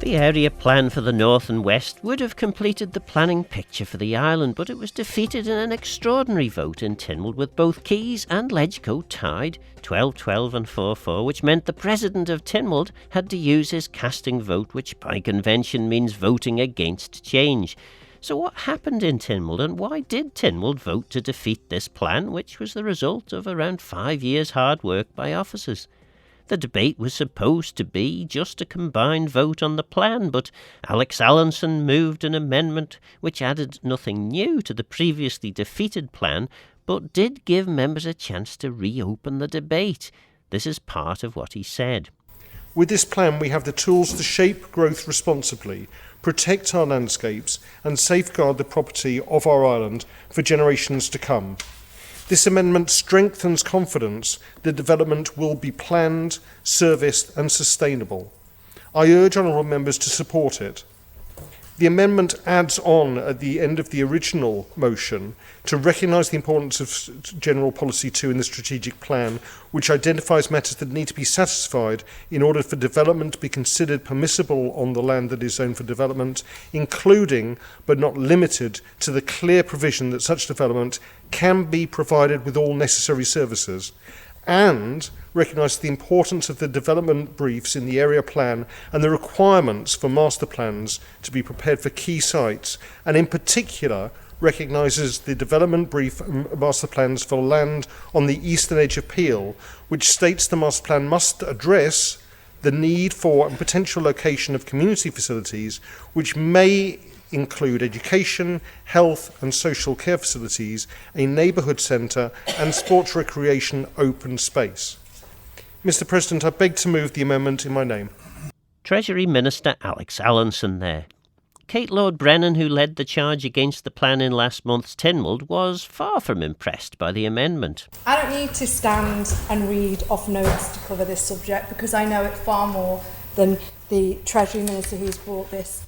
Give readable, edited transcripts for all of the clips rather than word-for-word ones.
The area plan for the north and west would have completed the planning picture for the island, but it was defeated in an extraordinary vote in Tynwald, with both Keys and LegCo tied 12-12 and 4-4, which meant the President of Tynwald had to use his casting vote, which by convention means voting against change. So what happened in Tynwald, and why did Tynwald vote to defeat this plan, which was the result of around 5 years' hard work by officers? The debate was supposed to be just a combined vote on the plan, but Alex Allinson moved an amendment which added nothing new to the previously defeated plan, but did give members a chance to reopen the debate. This is part of what he said. With this plan, we have the tools to shape growth responsibly, protect our landscapes, and safeguard the property of our island for generations to come. This amendment strengthens confidence that development will be planned, serviced and sustainable. I urge honourable members to support it. The amendment adds on at the end of the original motion to recognise the importance of General Policy 2 in the strategic plan, which identifies matters that need to be satisfied in order for development to be considered permissible on the land that is zoned for development, including but not limited to the clear provision that such development can be provided with all necessary services, and recognise the importance of the development briefs in the area plan and the requirements for master plans to be prepared for key sites, and in particular recognises the development brief master plans for land on the eastern edge of Peel, which states the master plan must address the need for and potential location of community facilities, which may include education, health and social care facilities, a neighbourhood centre and sports recreation open space. Mr. President, I beg to move the amendment in my name. Treasury Minister Alex Allinson there. Kate Lord Brennan, who led the charge against the plan in last month's Tynwald, was far from impressed by the amendment. I don't need to stand and read off notes to cover this subject, because I know it far more than the Treasury Minister who's brought this.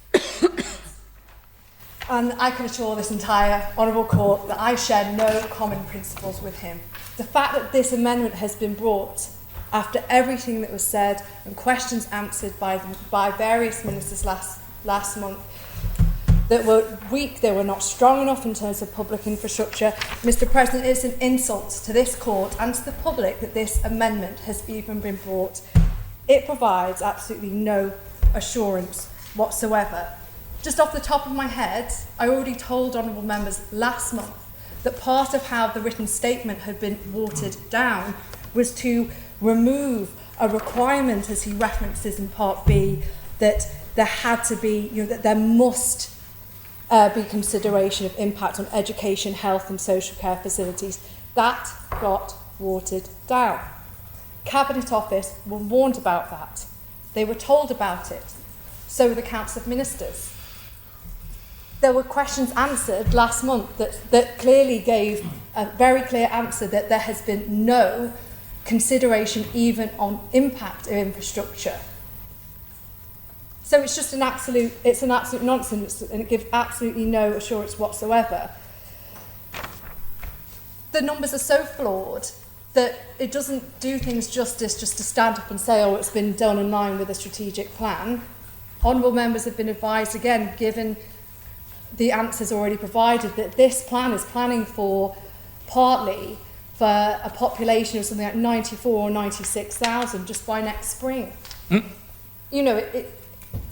And I can assure this entire Honourable Court that I share no common principles with him. The fact that this amendment has been brought after everything that was said and questions answered by various ministers last month that were weak, they were not strong enough in terms of public infrastructure. Mr. President, it's an insult to this court and to the public that this amendment has even been brought. It provides absolutely no assurance whatsoever. Just off the top of my head, I already told honourable members last month that part of how the written statement had been watered down was to remove a requirement, as he references in Part B, that there had to be, that there must be consideration of impact on education, health and social care facilities. That got watered down. Cabinet Office were warned about that. They were told about it. So were the Council of Ministers. There were questions answered last month that clearly gave a very clear answer that there has been no consideration even on impact of infrastructure. So it's just an absolute nonsense, and it gives absolutely no assurance whatsoever. The numbers are so flawed that it doesn't do things justice just to stand up and say, oh, it's been done in line with a strategic plan. Honourable members have been advised, again, given the answers already provided, that this plan is planning for partly for a population of something like 94 or 96,000 just by next spring.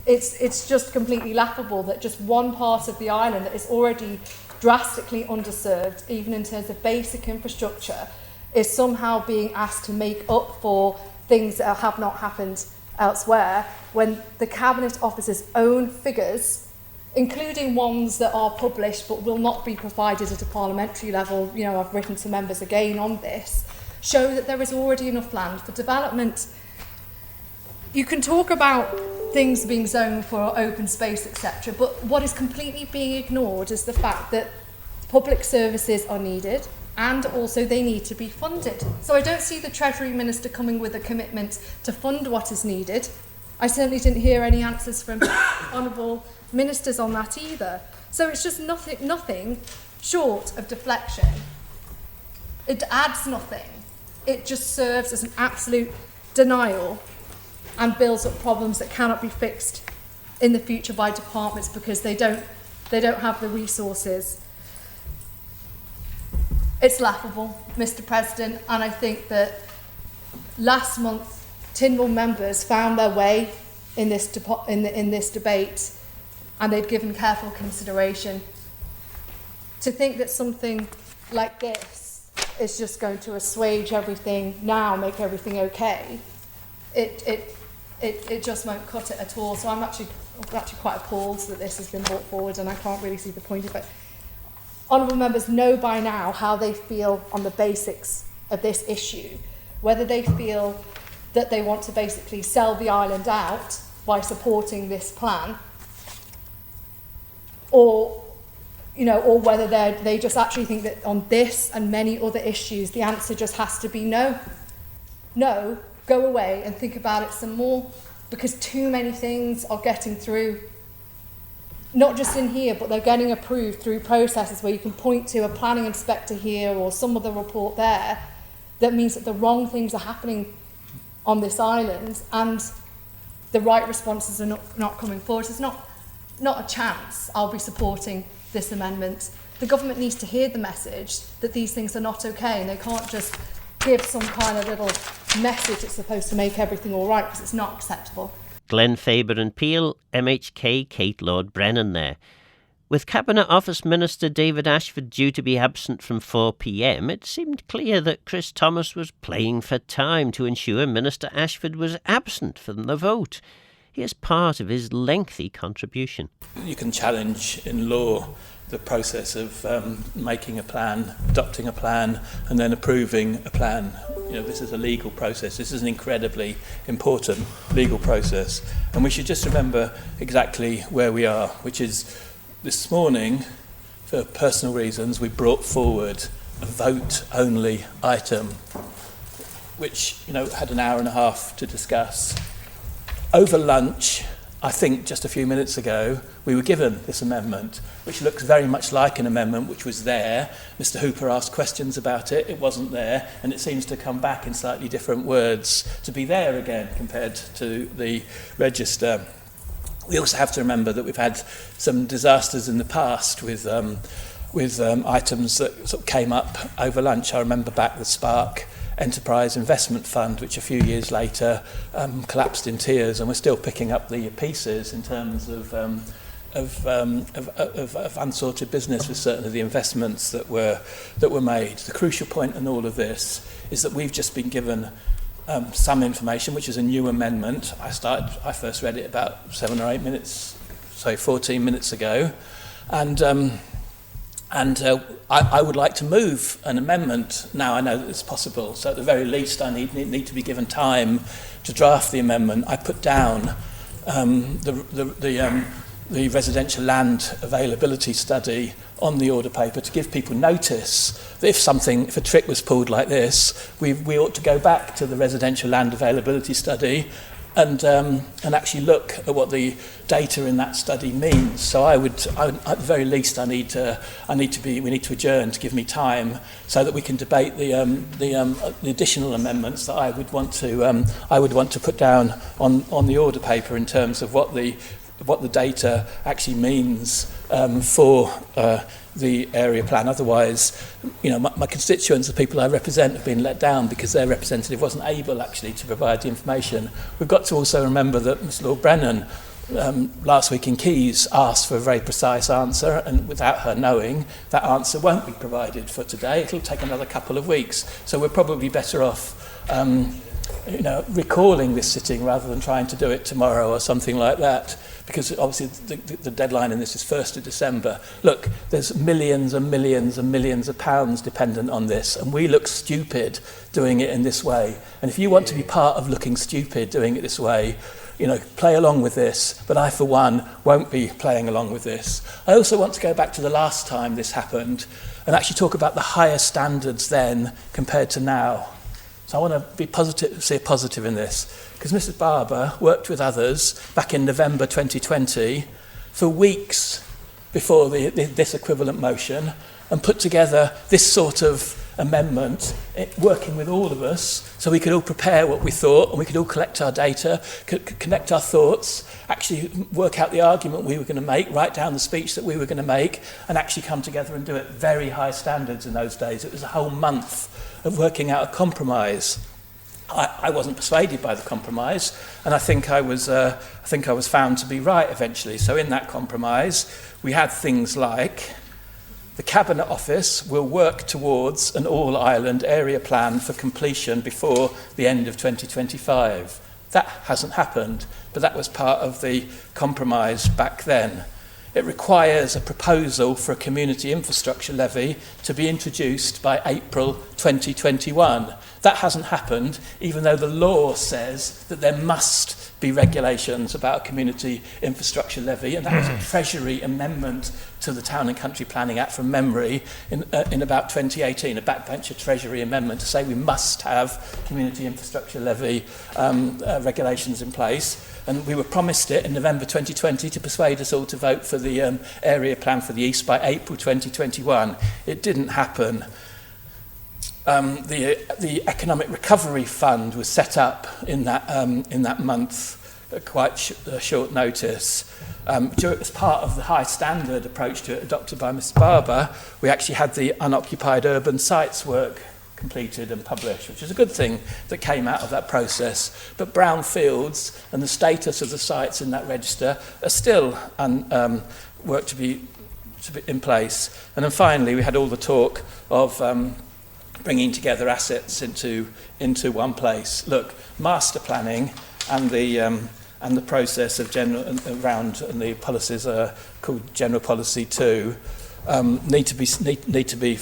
It's just completely laughable that just one part of the island that is already drastically underserved, even in terms of basic infrastructure, is somehow being asked to make up for things that have not happened elsewhere, when the Cabinet Office's own figures, including ones that are published but will not be provided at a parliamentary level, I've written to members again on this, show that there is already enough land for development. You can talk about things being zoned for open space, etc., but what is completely being ignored is the fact that public services are needed, and also they need to be funded. So I don't see the Treasury Minister coming with a commitment to fund what is needed. I certainly didn't hear any answers from honourable ministers on that either. So it's just nothing short of deflection. It adds nothing. It just serves as an absolute denial and builds up problems that cannot be fixed in the future by departments because they don't have the resources. It's laughable, Mr. President, and I think that last month Tynwald members found their way in this debate, and they'd given careful consideration. To think that something like this is just going to assuage everything now, make everything okay, it just won't cut it at all. So I'm actually quite appalled that this has been brought forward, and I can't really see the point of it. Honourable members know by now how they feel on the basics of this issue, whether they feel that they want to basically sell the island out by supporting this plan, or whether they just actually think that on this and many other issues the answer just has to be no. No, go away and think about it some more, because too many things are getting through, not just in here, but they're getting approved through processes where you can point to a planning inspector here or some other report there that means that the wrong things are happening on this island and the right responses are not coming forward. So it's not a chance I'll be supporting this amendment. The government needs to hear the message that these things are not okay, and they can't just give some kind of little message that's supposed to make everything all right, because it's not acceptable. Glenn Faber and Peel, MHK Kate Lord Brennan there. With Cabinet Office Minister David Ashford due to be absent from 4 p.m, it seemed clear that Chris Thomas was playing for time to ensure Minister Ashford was absent from the vote. Here's part of his lengthy contribution. You can challenge in law the process of making a plan, adopting a plan, and then approving a plan. This is a legal process. This is an incredibly important legal process. And we should just remember exactly where we are, which is this morning, for personal reasons, we brought forward a vote-only item, which had an hour and a half to discuss. Over lunch, I think just a few minutes ago, we were given this amendment, which looks very much like an amendment which was there. Mr. Hooper asked questions about it, it wasn't there, and it seems to come back in slightly different words to be there again compared to the register. We also have to remember that we've had some disasters in the past with items that sort of came up over lunch. I remember back the Spark Enterprise Investment Fund, which a few years later collapsed in tears, and we're still picking up the pieces in terms of unsorted business with certain of the investments that were made. The crucial point in all of this is that we've just been given some information, which is a new amendment. I first read it about 14 minutes ago, and I would like to move an amendment now. I know that it's possible, so at the very least I need to be given time to draft the amendment. I put down the residential land availability study on the order paper to give people notice that if a trick was pulled like this, we ought to go back to the residential land availability study and actually look at what the data in that study means. So at the very least, we need to adjourn to give me time so that we can debate the additional amendments that I would want to put down on the order paper in terms of what the data actually means for the area plan. Otherwise, my constituents, the people I represent, have been let down because their representative wasn't able actually to provide the information. We've got to also remember that Ms Lord Brennan last week in Keys asked for a very precise answer, and without her knowing, that answer won't be provided for today. It'll take another couple of weeks. So we're probably better off recalling this sitting rather than trying to do it tomorrow or something like that, because obviously the deadline in this is 1st of December. Look, there's millions and millions and millions of pounds dependent on this, and we look stupid doing it in this way. And if you want to be part of looking stupid doing it this way, play along with this, but I, for one, won't be playing along with this. I also want to go back to the last time this happened and actually talk about the higher standards then compared to now. So I want to be positive, see a positive in this, because Mrs. Barber worked with others back in November 2020 for weeks before this equivalent motion and put together this sort of amendment, working with all of us, so we could all prepare what we thought, and we could all collect our data, connect our thoughts, actually work out the argument we were going to make, write down the speech that we were going to make, and actually come together and do it. Very high standards in those days. It was a whole month of working out a compromise. I wasn't persuaded by the compromise, and I think I was found to be right eventually. So in that compromise, we had things like the Cabinet Office will work towards an all-Ireland area plan for completion before the end of 2025. That hasn't happened, but that was part of the compromise back then. It requires a proposal for a community infrastructure levy to be introduced by April 2021. That hasn't happened, even though the law says that there must be regulations about a community infrastructure levy, and that was a Treasury amendment to the Town and Country Planning Act from memory in about 2018, a backbencher Treasury amendment to say we must have community infrastructure levy regulations in place. And we were promised it in November 2020 to persuade us all to vote for the area plan for the East by April 2021. It didn't happen. The Economic Recovery Fund was set up in that month at quite short notice. As part of the high standard approach to it adopted by Mr Barber, we actually had the unoccupied urban sites work completed and published, which is a good thing that came out of that process. But brownfields and the status of the sites in that register are still work to be in place. And then finally, we had all the talk of bringing together assets into one place. Look, master planning and the process of general around and the policies are called General Policy 2. Need to be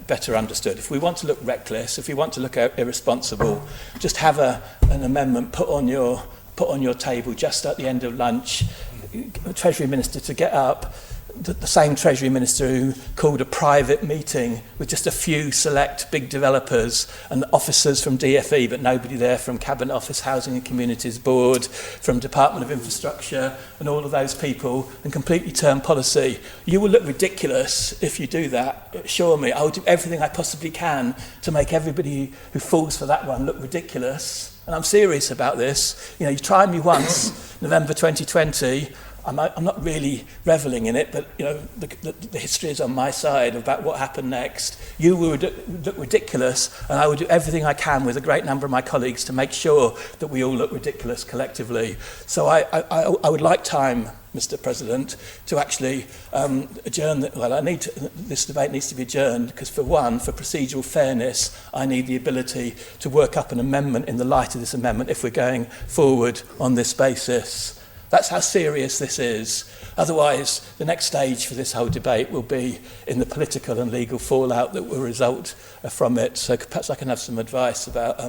better understood. If we want to look reckless, if we want to look irresponsible, just have an amendment put on your table just at the end of lunch. The Treasury Minister to get up, the same Treasury Minister who called a private meeting with just a few select big developers and officers from DFE, but nobody there from Cabinet Office, Housing and Communities Board, from Department of Infrastructure, and all of those people, and completely turn policy. You will look ridiculous if you do that, assure me. I will do everything I possibly can to make everybody who falls for that one look ridiculous. And I'm serious about this. You tried me once, November 2020, I'm not really revelling in it, but the history is on my side about what happened next. You would look ridiculous, and I would do everything I can with a great number of my colleagues to make sure that we all look ridiculous collectively. So I would like time, Mr. President, to actually adjourn. This debate needs to be adjourned because, for one, for procedural fairness, I need the ability to work up an amendment in the light of this amendment if we're going forward on this basis. That's how serious this is. Otherwise, the next stage for this whole debate will be in the political and legal fallout that will result from it. So perhaps I can have some advice about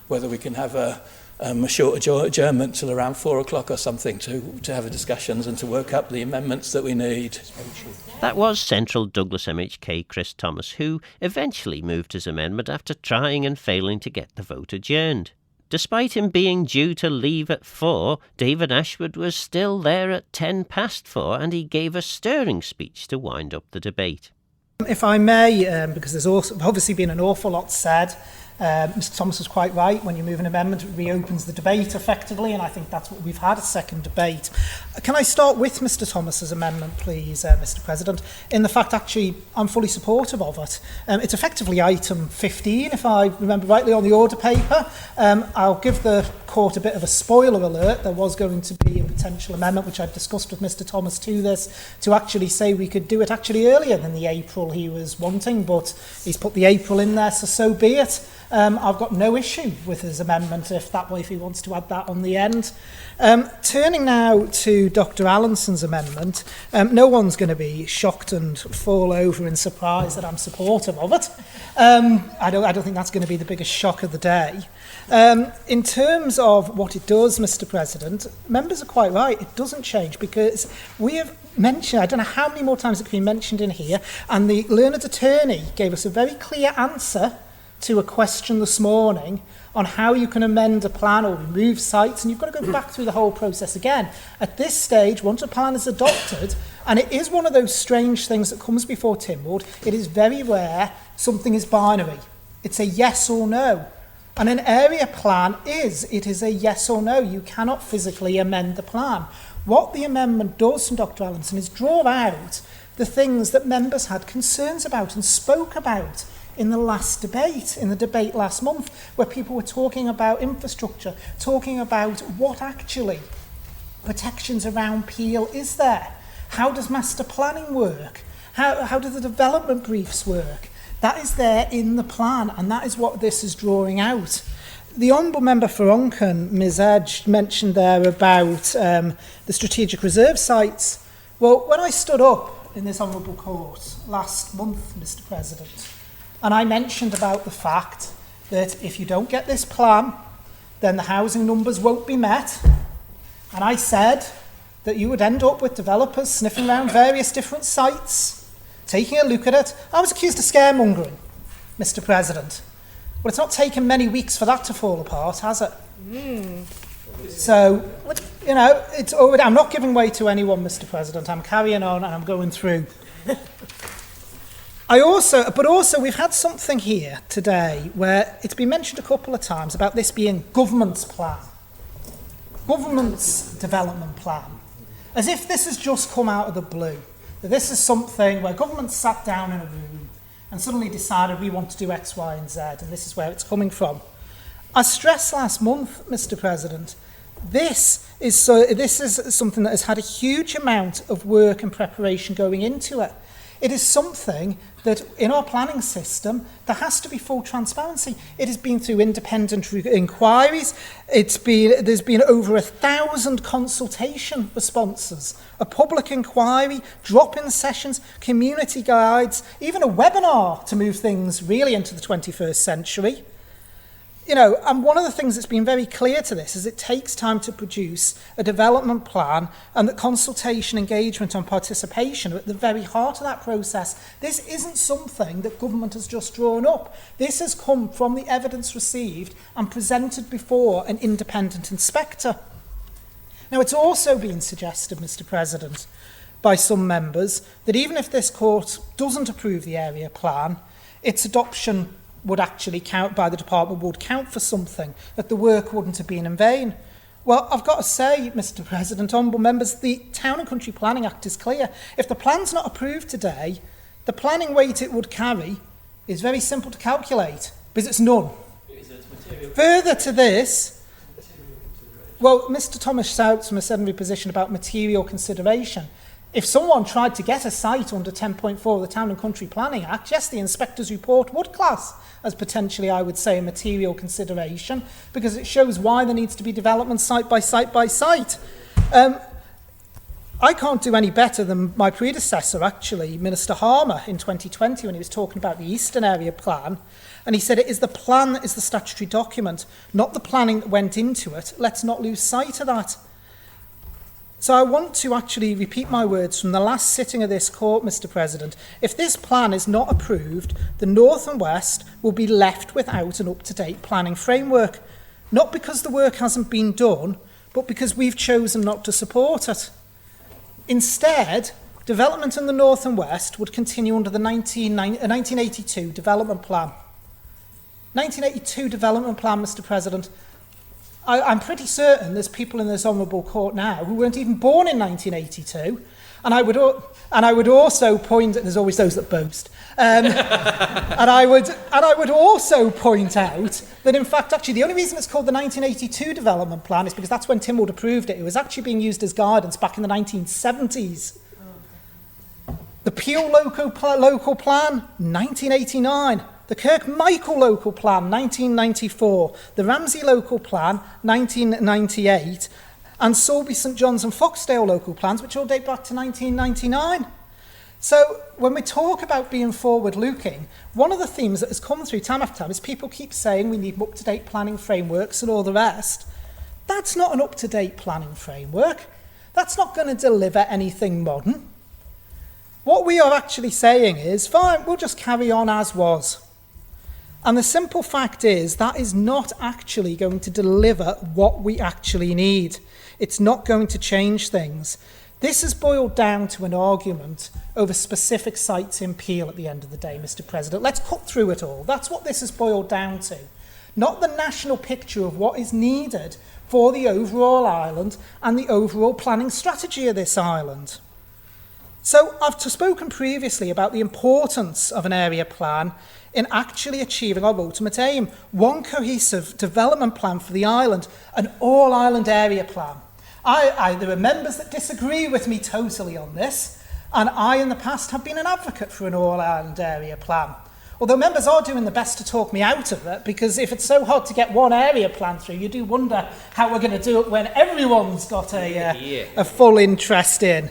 whether we can have a short adjournment till around 4 o'clock or something to have discussions and to work up the amendments that we need. That was Central Douglas MHK Chris Thomas, who eventually moved his amendment after trying and failing to get the vote adjourned. Despite him being due to leave at 4, David Ashwood was still there at 10 past 4, and he gave a stirring speech to wind up the debate. If I may, because there's also obviously been an awful lot said, Mr Thomas was quite right. When you move an amendment, it reopens the debate effectively, and I think that's what we've had, a second debate. Can I start with Mr Thomas's amendment, please, Mr President, in the fact actually I'm fully supportive of it. It's effectively item 15, if I remember rightly, on the order paper. I'll give the court a bit of a spoiler alert. There was going to be a potential amendment, which I've discussed with Mr Thomas to this, to actually say we could do it actually earlier than the April he was wanting, but he's put the April in there, so be it. I've got no issue with his amendment if he wants to add that on the end. Turning now to Dr Allinson's amendment, no one's going to be shocked and fall over in surprise that I'm supportive of it. I don't think that's going to be the biggest shock of the day. In terms of what it does, Mr President, members are quite right. It doesn't change because we have mentioned, I don't know how many more times it's been mentioned in here, and the learned attorney gave us a very clear answer to a question this morning on how you can amend a plan or remove sites, and you've got to go back through the whole process again. At this stage, once a plan is adopted, and it is one of those strange things that comes before Tynwald, it is very rare something is binary. It's a yes or no. And an area plan it is a yes or no. You cannot physically amend the plan. What the amendment does from Dr. Allinson is draw out the things that members had concerns about and spoke about in the last debate, in the debate last month, where people were talking about infrastructure, talking about what actually protections around Peel is there. How does master planning work? How do the development briefs work? That is there in the plan, and that is what this is drawing out. The Honourable Member for Onchan, Ms Edge, mentioned there about the strategic reserve sites. Well, when I stood up in this Honourable Court last month, Mr President, and I mentioned about the fact that if you don't get this plan, then the housing numbers won't be met, and I said that you would end up with developers sniffing around various different sites, taking a look at it. I was accused of scaremongering, Mr President. Well, it's not taken many weeks for that to fall apart, has it? So, you know, it's already, I'm not giving way to anyone, Mr President. I'm carrying on and I'm going through. But also, we've had something here today where it's been mentioned a couple of times about this being government's plan. Government's development plan. As if this has just come out of the blue. That this is something where government sat down in a room and suddenly decided we want to do X, Y, and Z, and this is where it's coming from. I stressed last month, Mr President, this is something that has had a huge amount of work and preparation going into it. It is something that in our planning system, there has to be full transparency. It has been through independent inquiries. There's been over 1,000 consultation responses, a public inquiry, drop-in sessions, community guides, even a webinar to move things really into the 21st century. You know, and one of the things that's been very clear to this is it takes time to produce a development plan, and that consultation, engagement and participation are at the very heart of that process. This isn't something that government has just drawn up. This has come from the evidence received and presented before an independent inspector. Now, it's also been suggested, Mr President, by some members that even if this court doesn't approve the area plan, its adoption would actually count by the department, would count for something, that the work wouldn't have been in vain. Well, I've got to say, Mr President, honourable members, the Town and Country Planning Act is clear. If the plan's not approved today, the planning weight it would carry is very simple to calculate, because it's none. Further to this, well, Mr Thomas shouts from a secondary position about material consideration. If someone tried to get a site under 10.4 of the Town and Country Planning Act, yes, the inspector's report would class as potentially, I would say, a material consideration, because it shows why there needs to be development site by site by site. I can't do any better than my predecessor, actually, Minister Harmer, in 2020, when he was talking about the Eastern Area Plan, and he said it is the plan that is the statutory document, not the planning that went into it. Let's not lose sight of that. So I want to actually repeat my words from the last sitting of this court, Mr President. If this plan is not approved, the North and West will be left without an up-to-date planning framework. Not because the work hasn't been done, but because we've chosen not to support it. Instead, development in the North and West would continue under the 1982 Development Plan. 1982 Development Plan, Mr President. I'm pretty certain there's people in this honourable court now who weren't even born in 1982, and I would also point. There's always those that boast, and I would also point out that in fact, actually, the only reason it's called the 1982 Development Plan is because that's when Tynwald approved it. It was actually being used as guidance back in the 1970s. The Peel Local Plan, 1989. The Kirkmichael Local Plan, 1994, the Ramsey Local Plan, 1998, and Sulby, St John's and Foxdale Local Plans, which all date back to 1999. So when we talk about being forward-looking, one of the themes that has come through time after time is people keep saying we need up-to-date planning frameworks and all the rest. That's not an up-to-date planning framework. That's not going to deliver anything modern. What we are actually saying is, fine, we'll just carry on as was. And the simple fact is that is not actually going to deliver what we actually need. It's not going to change things. This has boiled down to an argument over specific sites in Peel at the end of the day, Mr. President. Let's cut through it all. That's what this has boiled down to. Not the national picture of what is needed for the overall island and the overall planning strategy of this island. So I've spoken previously about the importance of an area plan in actually achieving our ultimate aim. One cohesive development plan for the island, an all-island area plan. There are members that disagree with me totally on this, and I in the past have been an advocate for an all-island area plan. Although members are doing the best to talk me out of it, because if it's so hard to get one area plan through, you do wonder how we're going to do it when everyone's got a full interest in.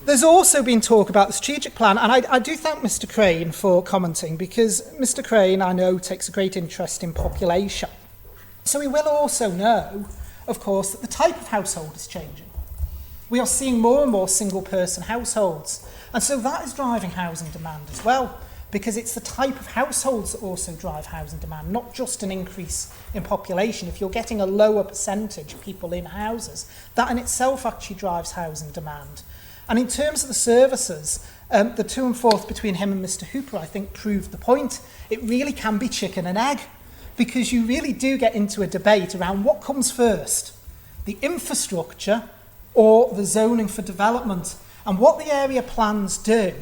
There's also been talk about the strategic plan, and I do thank Mr. Crane for commenting, because Mr. Crane, I know, takes a great interest in population. So he will also know, of course, that the type of household is changing. We are seeing more and more single-person households, and so that is driving housing demand as well, because it's the type of households that also drive housing demand, not just an increase in population. If you're getting a lower percentage of people in houses, that in itself actually drives housing demand. And in terms of the services, the to and forth between him and Mr. Hooper, I think, proved the point. It really can be chicken and egg, because you really do get into a debate around what comes first, the infrastructure or the zoning for development. And what the area plans do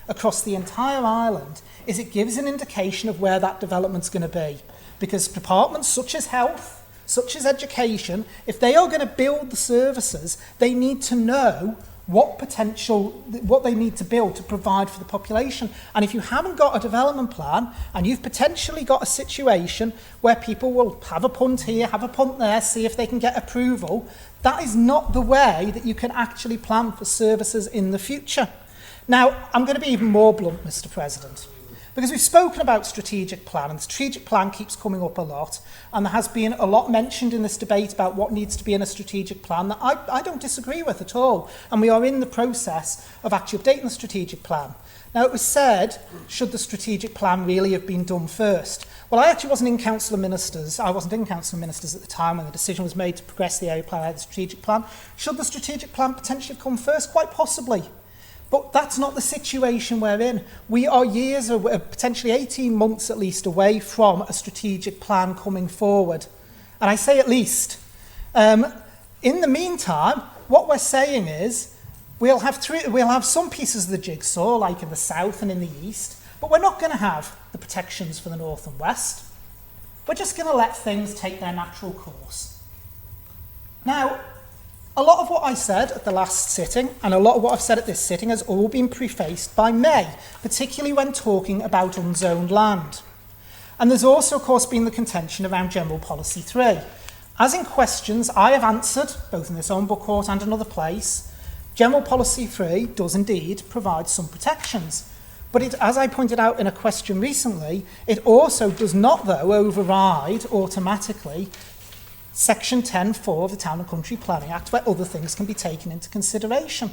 across the entire island is it gives an indication of where that development's going to be. Because departments such as health, such as education, if they are going to build the services, they need to know what they need to build to provide for the population. And if you haven't got a development plan, and you've potentially got a situation where people will have a punt here, have a punt there, see if they can get approval, that is not the way that you can actually plan for services in the future. Now, I'm going to be even more blunt, Mr. President, because we've spoken about strategic plan, and the strategic plan keeps coming up a lot, and there has been a lot mentioned in this debate about what needs to be in a strategic plan that I don't disagree with at all, and we are in the process of actually updating the strategic plan. Now, it was said, should the strategic plan really have been done first? Well, I actually wasn't in Council of Ministers. I wasn't in Council of Ministers at the time when the decision was made to progress the area plan out of the strategic plan. Should the strategic plan potentially have come first? Quite possibly. But that's not the situation we're in. We are years, potentially 18 months at least, away from a strategic plan coming forward. And I say at least. In the meantime, what we're saying is we'll have some pieces of the jigsaw, like in the south and in the east, but we're not going to have the protections for the north and west. We're just going to let things take their natural course. Now, a lot of what I said at the last sitting and a lot of what I've said at this sitting has all been prefaced by May, particularly when talking about unzoned land. And there's also, of course, been the contention around General Policy 3. As in questions I have answered, both in this Honourable Court and another place, General Policy 3 does indeed provide some protections. But it, as I pointed out in a question recently, it also does not, though, override automatically Section 10.4 of the Town and Country Planning Act, where other things can be taken into consideration.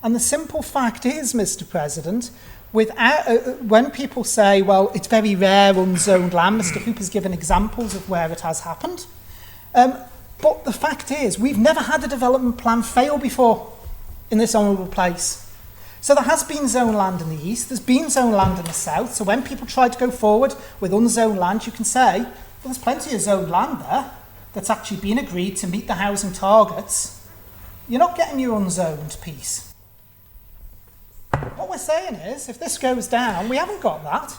And the simple fact is, Mr. President, when people say, well, it's very rare unzoned land, Mr. Hooper's given examples of where it has happened. But the fact is, we've never had a development plan fail before in this honourable place. So there has been zone land in the east, there's been zone land in the south, so when people try to go forward with unzoned land, you can say, well, there's plenty of zoned land there that's actually been agreed to meet the housing targets. You're not getting your unzoned piece. What we're saying is, if this goes down, we haven't got that.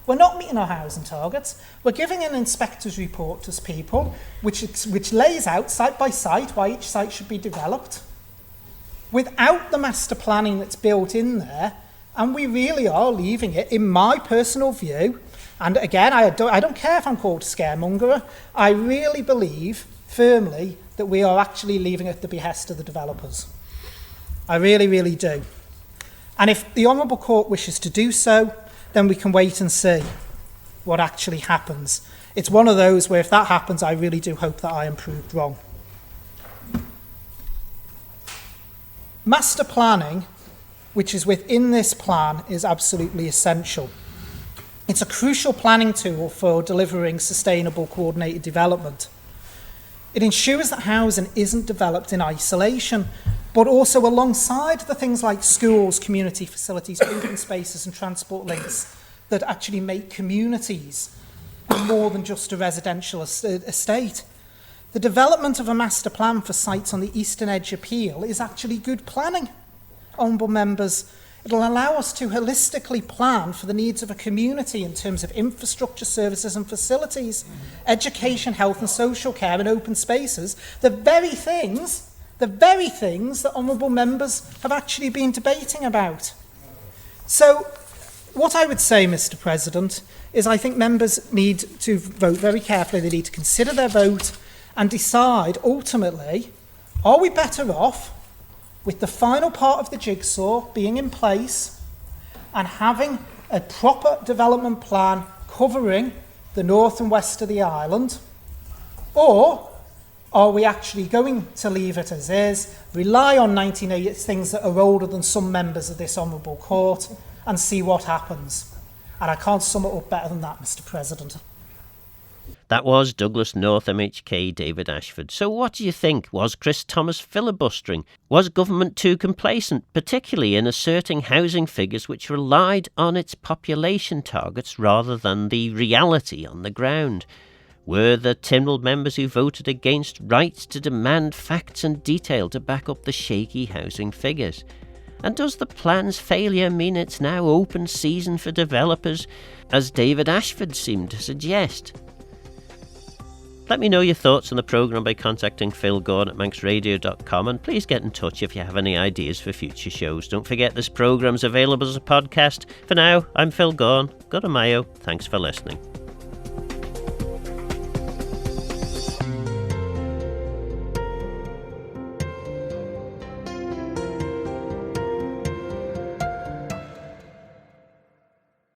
We're not meeting our housing targets. We're giving an inspector's report to people which lays out site by site why each site should be developed without the master planning that's built in there, and we really are leaving it, in my personal view. And again, I don't care if I'm called a scaremonger. I really believe firmly that we are actually leaving it at the behest of the developers. I really, really do. And if the Honourable Court wishes to do so, then we can wait and see what actually happens. It's one of those where if that happens, I really do hope that I am proved wrong. Master planning, which is within this plan, is absolutely essential. It's a crucial planning tool for delivering sustainable coordinated development. It ensures that housing isn't developed in isolation. but also alongside the things like schools, community facilities, open spaces and transport links that actually make communities more than just a residential estate. The development of a master plan for sites on the eastern edge appeal is actually good planning. Honourable members, it'll allow us to holistically plan for the needs of a community in terms of infrastructure, services and facilities, education, health and social care and open spaces, the very things that honourable members have actually been debating about. So, what I would say, Mr. President, is I think members need to vote very carefully. They need to consider their vote and decide, ultimately, are we better off with the final part of the jigsaw being in place and having a proper development plan covering the north and west of the island, or are we actually going to leave it as is, rely on 1980 things that are older than some members of this Honourable Court, and see what happens? And I can't sum it up better than that, Mr. President. That was Douglas North MHK David Ashford. So what do you think? Was Chris Thomas filibustering? Was government too complacent, particularly in asserting housing figures which relied on its population targets rather than the reality on the ground? Were the Tynwald members who voted against right to demand facts and detail to back up the shaky housing figures? And does the plan's failure mean it's now open season for developers, as David Ashford seemed to suggest? Let me know your thoughts on the programme by contacting Phil Gordon at manxradio.com, and please get in touch if you have any ideas for future shows. Don't forget this programme's available as a podcast. For now, I'm Phil Gordon. Go to Mayo. Thanks for listening.